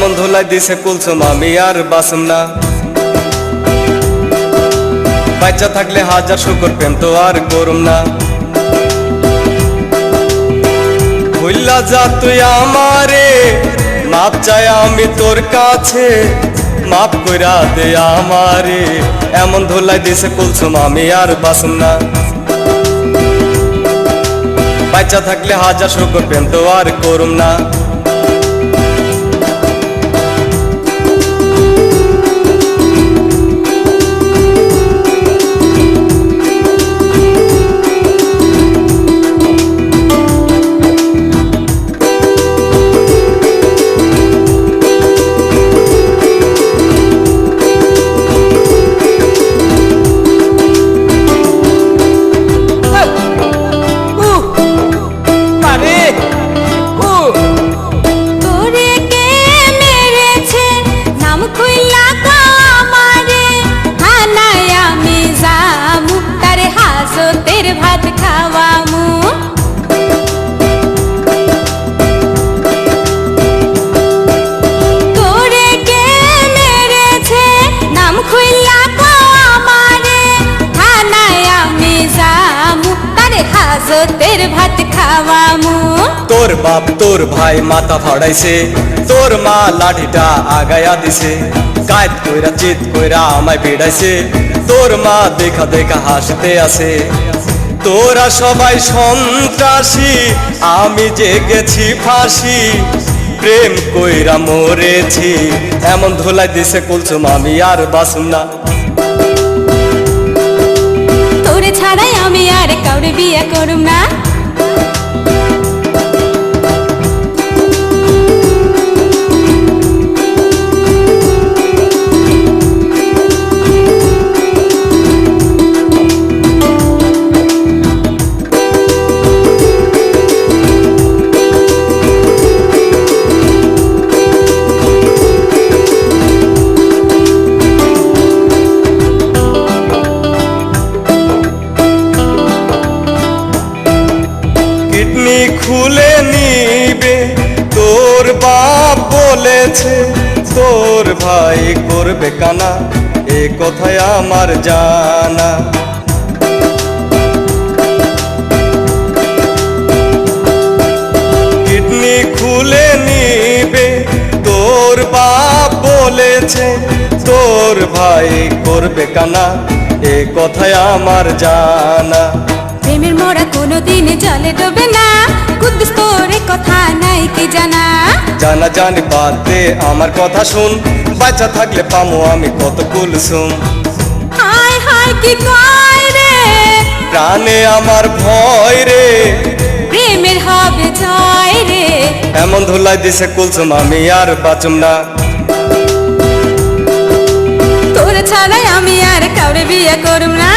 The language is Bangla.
এমন ধুলাই দিছে কুলসুম আমি আর বাসুম না। বাচ্চা থাকলে হাজার শুকর প্রেম তো আর করুম না। ভুল্লা যা তুই আমারে, মাপ চাই আমি তোর কাছে, মাপ কইরা দে আমারে। এমন ধুলাই দিছে কুলসুম আমি আর বাসুম না। বাচ্চা থাকলে হাজার শুকর প্রেম তো আর করুম না। ভাত খাওয়ামু। তোর বাপ তোর ভাই মাথা ফাড়াইছে, তোর মা লাঠিটা আগায়া দিছে, কায়দ কইরা চিত কইরা আমায় ভিড়াইছে, তোর মা দেখা দেখা হাসতে আছে। তোরা সবাই সন্ত্রাসী, আমি যে গেছি ফাঁসি, প্রেম কইরা মরেছি। এমন ধুলাই দিছে কুলসুম আমি আর বাসুম না। তোরে ছাড়াই আমি আর কাউরে বিয়ে করুম না। কিডনি খুলে নিবে তোর বাপ বলেছে, তোর ভাই করবে কানা, এ কথায় আমার জানা। কিডনি খুলে নিবে তোর বাপ বলেছে, তোর ভাই করবে কানা, এ কথায় আমার জানা। প্রেমের মোড়া কোনোদিন জলে ডোবে না, কুদ্দুস তোর কথা নাই কি জানা। জানা জানি বাদ দে আমার কথা শুন, বাচ্চা থাকলে পামো আমি কত কুলসুম। হায় হায় কি কয় রে, প্রাণে আমার ভয় রে, প্রেমের হবে জয় রে। এমন ধুলাই দিছে কুলসুম আমি আর বাঁচুম না। তোর ছাড়াই আমি আর কাউরে বিয়ে করুম না।